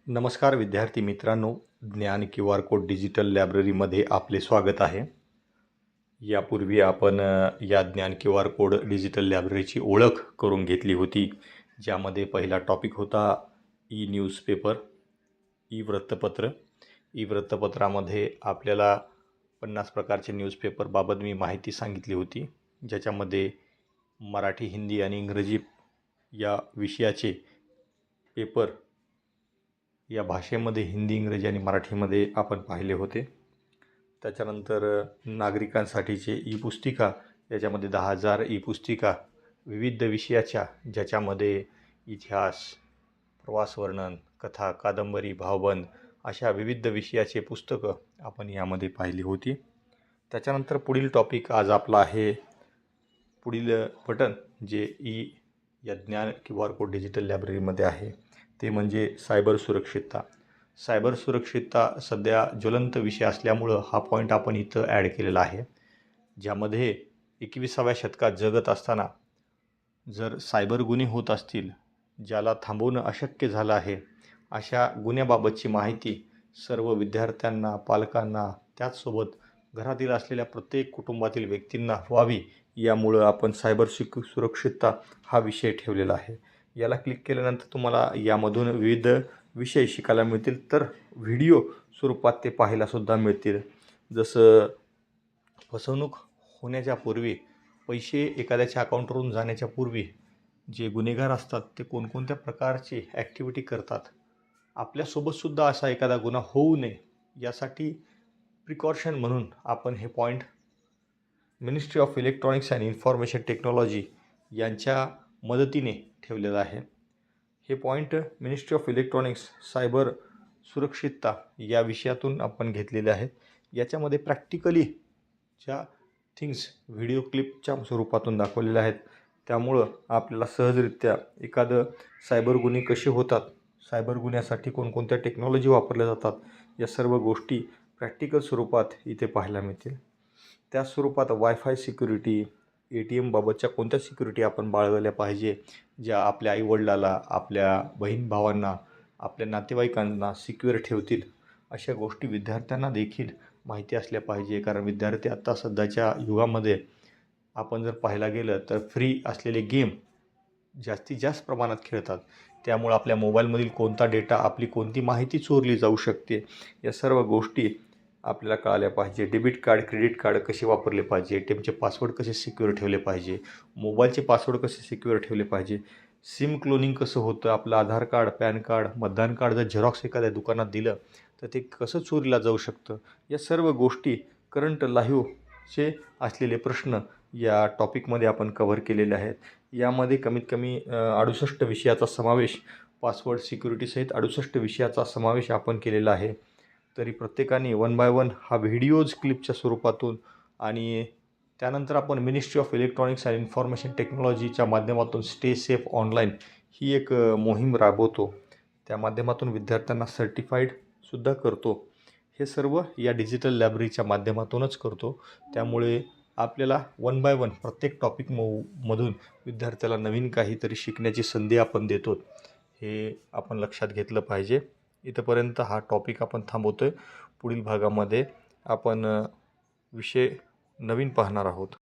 नमस्कार विद्यार्थी मित्रांनो, ज्ञान QR कोड डिजिटल लायब्ररीमध्ये आपले स्वागत आहे. यापूर्वी आपण या ज्ञान QR कोड डिजिटल लायब्ररीची ओळख करून घेतली होती, ज्यामध्ये पहिला टॉपिक होता ई न्यूजपेपर, ई वृत्तपत्र. ई वृत्तपत्रामध्ये आपल्याला 50 प्रकारचे न्यूजपेपरबाबत मी माहिती सांगितली होती, ज्याच्यामध्ये मराठी, हिंदी आणि इंग्रजी या विषयाचे पेपर या भाषेमध्ये हिंदी, इंग्रजी आणि मराठीमध्ये आपण पाहिले होते. त्याच्यानंतर नागरिकांसाठीचे ई पुस्तिका, याच्यामध्ये 10,000 ई पुस्तिका विविध विषयाच्या, ज्याच्यामध्ये इतिहास, प्रवासवर्णन, कथा, कादंबरी, भावबंद अशा विविध विषयाचे पुस्तकं आपण यामध्ये पाहिली होती. त्याच्यानंतर पुढील टॉपिक आज आपला आहे, पुढील बटन जे या ज्ञान QR कोड डिजिटल लायब्ररीमध्ये आहे, ते म्हणजे सायबर सुरक्षितता. सायबर सुरक्षितता सध्या ज्वलंत विषय असल्यामुळं हा पॉईंट आपण इथं ॲड केलेला आहे, ज्यामध्ये 21व्या शतकात जगत असताना जर सायबर गुन्हे होत असतील, ज्याला थांबवणं अशक्य झालं आहे, अशा गुन्ह्याबाबतची माहिती सर्व विद्यार्थ्यांना, पालकांना, त्याचसोबत घरातील असलेल्या प्रत्येक कुटुंबातील व्यक्तींना व्हावी, यामुळं आपण सायबर सुरक्षितता हा विषय ठेवलेला आहे. याला क्लिक केल्यानंतर तुम्हाला यामधून विविध विषय शिकायला मिळतील, तर व्हिडिओ स्वरूपात ते पाहायलासुद्धा मिळतील. जसं फसवणूक होण्याच्या पूर्वी, पैसे एखाद्याच्या अकाउंटवरून जाण्याच्या पूर्वी जे गुन्हेगार असतात ते कोणकोणत्या प्रकारची ॲक्टिव्हिटी करतात, आपल्यासोबतसुद्धा असा एखादा गुन्हा होऊ नये यासाठी प्रिकॉशन म्हणून आपण हे point ministry of electronics and information technology यांच्या मदतीने ठेवलेलं आहे. हे point ministry of electronics cyber सुरक्षितता या विषयातून आपण घेतलेले आहेत. याच्यामध्ये प्रॅक्टिकली ज्या थिंग्स व्हिडिओ क्लिपच्या स्वरूपातून दाखवलेल्या आहेत, त्यामुळं आपल्याला सहजरित्या एखादं सायबर गुन्हे कसे होतात, सायबर गुन्ह्यासाठी कोणकोणत्या टेक्नॉलॉजी वापरल्या जातात, या सर्व गोष्टी प्रॅक्टिकल स्वरूपात इथे पाहायला मिळतील. त्याच स्वरूपात वायफाय सिक्युरिटी, ATM बाबतच्या कोणत्या सिक्युरिटी आपण बाळगल्या पाहिजे, ज्या आपल्या आईवडिलाला, आपल्या बहीण भावांना, आपल्या नातेवाईकांना सिक्युअर ठेवतील, अशा गोष्टी विद्यार्थ्यांना देखील माहिती असल्या पाहिजे. कारण विद्यार्थी आत्ता सध्याच्या युगामध्ये आपण जर पाहायला गेलं तर फ्री असलेले गेम जास्तीत जास्त प्रमाणात खेळतात. त्यामुळे आपल्या मोबाईलमधील कोणता डेटा, आपली कोणती माहिती चोरली जाऊ शकते, या सर्व गोष्टी आपल्याला कळाल्या पाहिजे. डेबिट कार्ड, क्रेडिट कार्ड कसे वापरले पाहिजे, ATMचे पासवर्ड कसे सिक्युअर ठेवले पाहिजे, मोबाईलचे पासवर्ड कसे सिक्युअर ठेवले पाहिजे, सिम क्लोनिंग कसं होतं, आपलं आधार कार्ड, पॅन कार्ड, मतदान कार्ड जर झेरॉक्स एखाद्या दुकानात दिलं तर ते कसं चोरीला जाऊ शकतं, या सर्व गोष्टी करंट लाईव्हचे असलेले प्रश्न या टॉपिकमध्ये आपण कव्हर केलेले आहेत. यामध्ये कमीत कमी 68 विषयाचा समावेश, पासवर्ड सिक्युरिटीसहित 68 विषयाचा समावेश आपण केलेला आहे. तरी प्रत्येकाने 1 बाय 1 हा व्हिडिओज क्लिपच्या स्वरूपातून, आणि त्यानंतर आपण ministry of electronics and information टेक्नॉलॉजीच्या माध्यमातून स्टे सेफ ऑनलाईन ही एक मोहीम राबवतो. त्या माध्यमातून विद्यार्थ्यांना सर्टिफाईडसुद्धा करतो. हे सर्व या डिजिटल लायब्ररीच्या माध्यमातूनच करतो. त्यामुळे आपल्याला 1 बाय 1 प्रत्येक टॉपिक मधून विद्यार्थ्याला नवीन काहीतरी शिकण्याची संधी आपण देतो, हे आपण लक्षात घेतलं पाहिजे. इथंपर्यंत हा टॉपिक आपण थांबवतो आहे. पुढील भागामध्ये आपण विषय नवीन पाहणार आहोत.